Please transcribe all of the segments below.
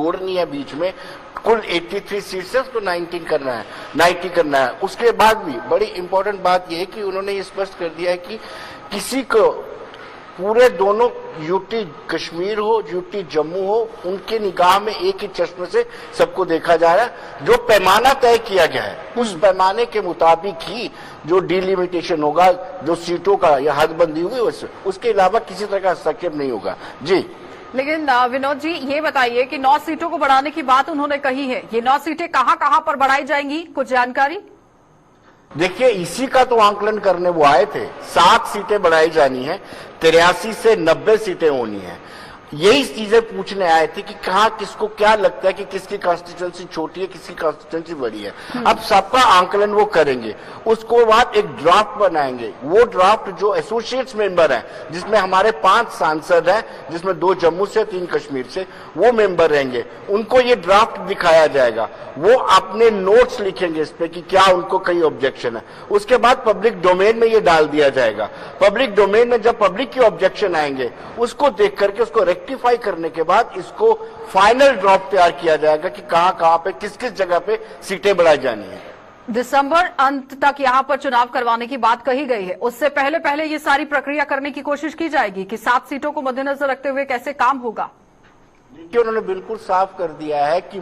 जोड़नी है बीच में, कुल 83 सीट से उसको 90 करना है। उसके बाद भी बड़ी इंपॉर्टेंट बात यह है कि उन्होंने ये स्पष्ट कर दिया है कि किसी को पूरे दोनों यूटी कश्मीर हो, यूटी जम्मू हो, उनके निगाह में एक ही चश्मे से सबको देखा जा रहा है। जो पैमाना तय किया गया है उस पैमाने के मुताबिक ही जो डिलिमिटेशन होगा, जो सीटों का या हदबंदी होगी, उसके अलावा किसी तरह का हस्तक्षेप नहीं होगा। जी, लेकिन विनोद जी ये बताइए कि 9 सीटों को बढ़ाने की बात उन्होंने कही है, ये 9 सीटें कहां पर बढ़ाई जाएंगी, कुछ जानकारी? देखिए, इसी का तो आंकलन करने वो आए थे। 7 सीटें बढ़ाई जानी है, 83 से 90 सीटें होनी है। यही चीजें पूछने आए थे कि कहाँ किसको क्या लगता है कि किसकी कॉन्स्टिट्यूंसी छोटी है, किसकी कॉन्स्टिट्यूंसी बड़ी है। अब सबका आंकलन वो करेंगे, उसको बाद एक ड्राफ्ट बनाएंगे। वो ड्राफ्ट जो एसोसिएट्स मेंबर हैं, जिसमें हमारे 5 सांसद हैं, जिसमें 2 जम्मू से 3 कश्मीर से, वो मेंबर रहेंगे। उनको ये ड्राफ्ट दिखाया जाएगा, वो अपने नोट्स लिखेंगे इस पे कि क्या उनको कहीं ऑब्जेक्शन है। उसके बाद पब्लिक डोमेन में ये डाल दिया जाएगा। पब्लिक डोमेन में जब पब्लिक के ऑब्जेक्शन आएंगे, उसको देख करके उसको रेक्टिफाई करने के बाद इसको फाइनल ड्राफ्ट तैयार किया जाएगा कि कहां पे किस किस जगह पे सीटें बढ़ाई जानी है। दिसंबर अंत तक यहाँ पर चुनाव करवाने की बात कही गई है। उससे पहले ये सारी प्रक्रिया करने की कोशिश की जाएगी कि 7 सीटों को मद्देनजर रखते हुए कैसे काम होगा। देखिए, उन्होंने बिल्कुल साफ कर दिया है कि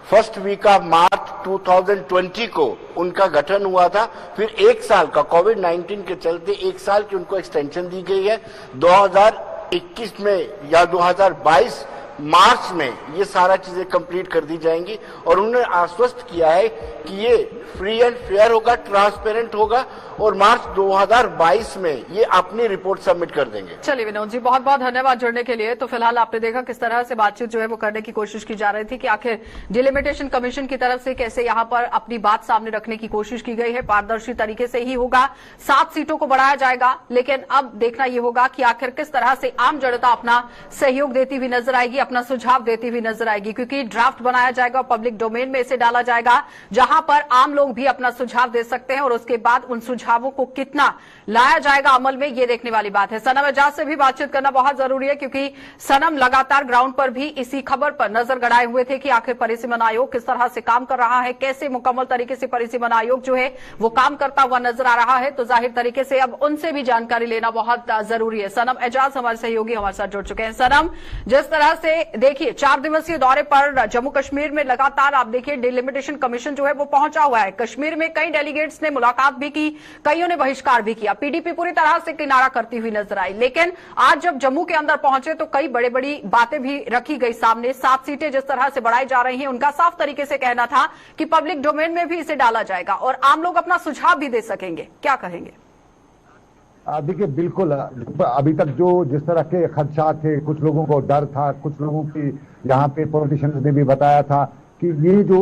फर्स्ट वीक ऑफ मार्च 2020 को उनका गठन हुआ था। फिर 1 साल का कोविड-19 के चलते 1 साल की उनको एक्सटेंशन दी गई है। 2021 में या 2022 मार्च में ये सारा चीजें कंप्लीट कर दी जाएंगी। और उन्होंने आश्वस्त किया है कि ये फ्री एंड फेयर होगा, ट्रांसपेरेंट होगा और मार्च 2022 में ये अपनी रिपोर्ट सबमिट कर देंगे। चलिए विनोद जी, बहुत बहुत धन्यवाद जुड़ने के लिए। तो फिलहाल आपने देखा किस तरह से बातचीत जो है वो करने की कोशिश की जा रही थी कि आखिर डिलिमिटेशन कमीशन की तरफ से कैसे यहाँ पर अपनी बात सामने रखने की कोशिश की गई है। पारदर्शी तरीके से ही होगा, 7 सीटों को बढ़ाया जाएगा। लेकिन अब देखना ये होगा कि आखिर किस तरह से आम जनता अपना सहयोग देती हुई नजर आएगी, अपना सुझाव देती हुई नजर आएगी, क्योंकि ड्राफ्ट बनाया जाएगा, पब्लिक डोमेन में इसे डाला जाएगा, जहां पर आम लोग भी अपना सुझाव दे सकते हैं। और उसके बाद उन सुझावों को कितना लाया जाएगा अमल में, ये देखने वाली बात है। सनम एजाज से भी बातचीत करना बहुत जरूरी है, क्योंकि सनम लगातार ग्राउंड पर भी इसी खबर पर नजर गड़ाए हुए थे कि आखिर परिसीमन आयोग किस तरह से काम कर रहा है, कैसे मुकम्मल तरीके से परिसीमन आयोग जो है वो काम करता हुआ नजर आ रहा है। तो जाहिर तरीके से अब उनसे भी जानकारी लेना बहुत जरूरी है। सनम एजाज हमारे सहयोगी हमारे साथ जुड़ चुके हैं। सनम, जिस तरह से देखिए 4 दिवसीय दौरे पर जम्मू कश्मीर में लगातार आप देखिए डिलिमिटेशन कमीशन जो है वो पहुंचा हुआ है। कश्मीर में कई डेलीगेट्स ने मुलाकात भी की, कईयों ने बहिष्कार भी किया। पीडीपी पूरी तरह से किनारा करती हुई नजर आई। लेकिन आज जब जम्मू के अंदर पहुंचे तो कई बड़ी बड़ी बातें भी रखी गई सामने। 7 सीटें जिस तरह से बढ़ाई जा रही हैं, उनका साफ तरीके से कहना था कि पब्लिक डोमेन में भी इसे डाला जाएगा और आम लोग अपना सुझाव भी दे सकेंगे। क्या कहेंगे? देखिए, बिल्कुल अभी तक जो जिस तरह के खदशात थे, कुछ लोगों को डर था, कुछ लोगों की यहाँ पे पॉलिटिशियंस ने भी बताया था कि ये जो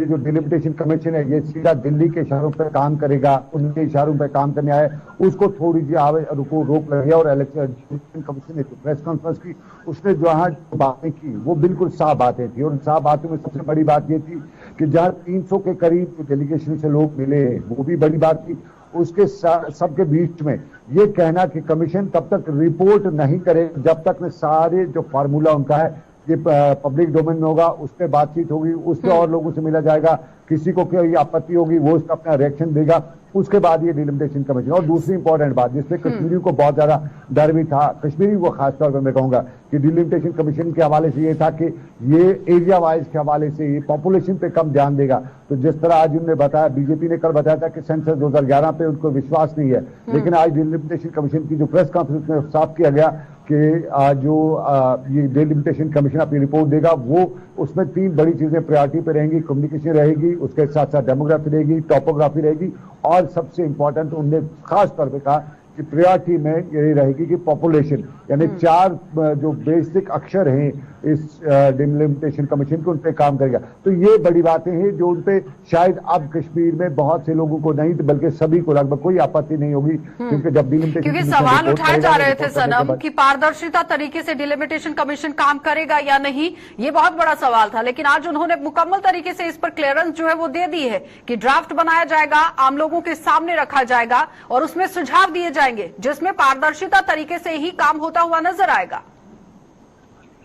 जो डिलिमिटेशन कमीशन है ये सीधा दिल्ली के इशारों पर काम करेगा, उनके इशारों पर काम करने आए, उसको थोड़ी सी रोक लगी। और इलेक्शन कमीशन ने प्रेस कॉन्फ्रेंस की, उसने जहाँ बातें की वो बिल्कुल साफ बातें थी। और साफ बातों में सबसे बड़ी बात ये थी कि जहाँ 300 के करीब डेलीगेशन से लोग मिले, वो भी बड़ी बात थी। उसके सबके बीच में ये कहना कि कमीशन तब तक रिपोर्ट नहीं करे जब तक में सारे जो फार्मूला उनका है ये पब्लिक डोमेन में होगा, उस पर बातचीत होगी, उससे और लोगों से मिला जाएगा, किसी को कोई आपत्ति होगी वो उसका अपना रिएक्शन देगा, उसके बाद ये डिलिमिटेशन कमीशन। और दूसरी इंपॉर्टेंट बात जिसपे कश्मीरियों को बहुत ज्यादा डर भी था, कश्मीरी को खासतौर पर मैं कहूंगा कि डिलिमिटेशन कमीशन के हवाले से ये था कि ये एरिया वाइज के हवाले से ये पॉपुलेशन पे कम ध्यान देगा। तो जिस तरह आज उन्होंने बताया, बीजेपी ने कल बताया था कि सेंसस 2011 पे उनको विश्वास नहीं है, लेकिन आज डिलिमिटेशन कमीशन की जो प्रेस कॉन्फ्रेंस में साफ किया गया कि ये डिलिमिटेशन कमीशन अपनी रिपोर्ट देगा, वो उसमें 3 बड़ी चीजें प्रायोरिटी पे रहेंगी। कम्युनिकेशन रहेगी, उसके साथ साथ डेमोग्राफी रहेगी, टोपोग्राफी रहेगी, और सबसे इंपॉर्टेंट उन्होंने खास तौर पे कहा कि प्रायोरिटी में ये रहेगी कि पॉपुलेशन, यानी 4 जो बेसिक अक्षर हैं इस डिलिमिटेशन कमीशन को, उन पे काम करेगा। तो ये बड़ी बातें हैं जो उन पे शायद अब कश्मीर में बहुत से लोगों को नहीं बल्कि सभी को लगभग कोई आपत्ति नहीं होगी, क्योंकि जब डिलिमिटेशन, क्योंकि सवाल उठाए जा रहे थे सनम कि पारदर्शिता तरीके से डिलिमिटेशन कमीशन काम करेगा या नहीं, ये बहुत बड़ा सवाल था। लेकिन आज उन्होंने मुकम्मल तरीके से इस पर क्लियरेंस जो है वो दे दी है कि ड्राफ्ट बनाया जाएगा, आम लोगों के सामने रखा जाएगा और उसमें सुझाव दिए जाएंगे जिसमें पारदर्शिता तरीके से ही काम होता हुआ नजर आएगा।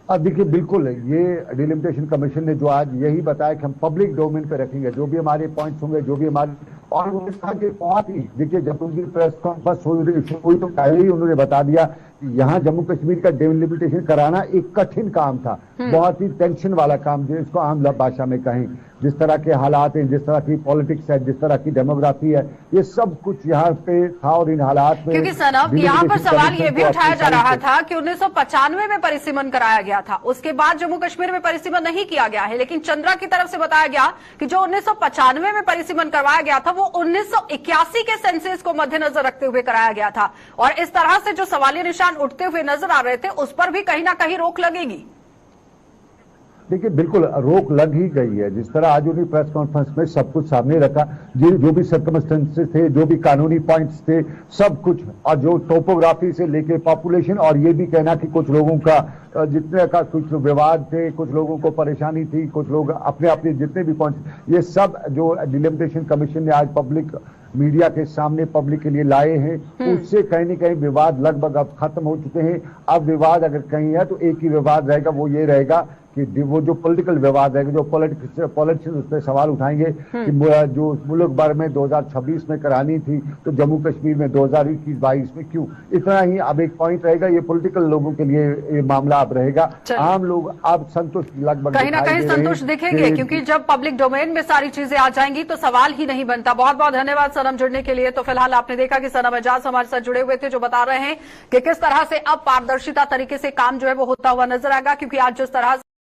अब देखिए बिल्कुल ये डिलिमिटेशन कमीशन ने जो आज यही बताया कि हम पब्लिक डोमेन पे रखेंगे जो भी हमारे पॉइंट्स होंगे, जो भी हमारे, और उन्होंने कहा कि बहुत ही, देखिए जब उनकी प्रेस कॉन्फ्रेंस हुई तो पहले ही उन्होंने बता दिया कि यहाँ जम्मू कश्मीर का डिलिमिटेशन कराना एक कठिन काम था, बहुत ही टेंशन वाला काम, जिसको आम भाषा में कहें। जिस तरह के हालात हैं, जिस तरह की पॉलिटिक्स है, जिस तरह की डेमोग्राफी है, ये सब कुछ यहाँ पे था। और इन हालात में क्योंकि सनब यहाँ पर सवाल ये भी उठाया जा रहा था कि 1995 में परिसीमन कराया गया था, उसके बाद जम्मू कश्मीर में परिसीमन नहीं किया गया है, लेकिन चंद्रा की तरफ से बताया गया कि जो 1995 में परिसीमन करवाया गया था वो 1981 के सेंसस को मद्देनजर रखते हुए कराया गया था। और इस तरह से जो सवालिया निशान उठते हुए नजर आ रहे थे उस पर भी कहीं ना कहीं रोक लगेगी। देखिए बिल्कुल रोक लग ही गई है। जिस तरह आज उन्हें प्रेस कॉन्फ्रेंस में सब कुछ सामने रखा, जो भी सर्कमस्टेंसेस थे, जो भी कानूनी पॉइंट्स थे, सब कुछ, और जो टोपोग्राफी से लेके पॉपुलेशन, और ये भी कहना कि कुछ लोगों का जितने का कुछ विवाद थे, कुछ लोगों को परेशानी थी, कुछ लोग अपने अपने जितने भी पॉइंट्स, ये सब जो डिलिमिटेशन कमीशन ने आज पब्लिक मीडिया के सामने पब्लिक के लिए लाए हैं, उससे कहीं न कहीं विवाद लगभग अब खत्म हो चुके हैं। अब विवाद अगर कहीं है तो एक ही विवाद रहेगा, वो ये रहेगा कि वो जो पॉलिटिकल विवाद रहेगा, जो पॉलिटिशियन उस पर सवाल उठाएंगे कि जो मुल्क भर में 2026 में करानी थी तो जम्मू कश्मीर में 2021-22 में क्यों, इतना ही अब एक पॉइंट रहेगा। ये पॉलिटिकल लोगों के लिए ये मामला अब रहेगा। आम लोग अब संतुष्ट लगभग कहीं ना कहीं संतुष्ट दिखेंगे, क्योंकि जब पब्लिक डोमेन में सारी चीजें आ जाएंगी तो सवाल ही नहीं बनता। बहुत बहुत धन्यवाद सनम जुड़ने के लिए। तो फिलहाल आपने देखा कि सनम एजाज हमारे साथ जुड़े हुए थे, जो बता रहे हैं कि किस तरह से अब पारदर्शिता तरीके से काम जो है वो होता हुआ नजर आएगा, क्योंकि आज जिस तरह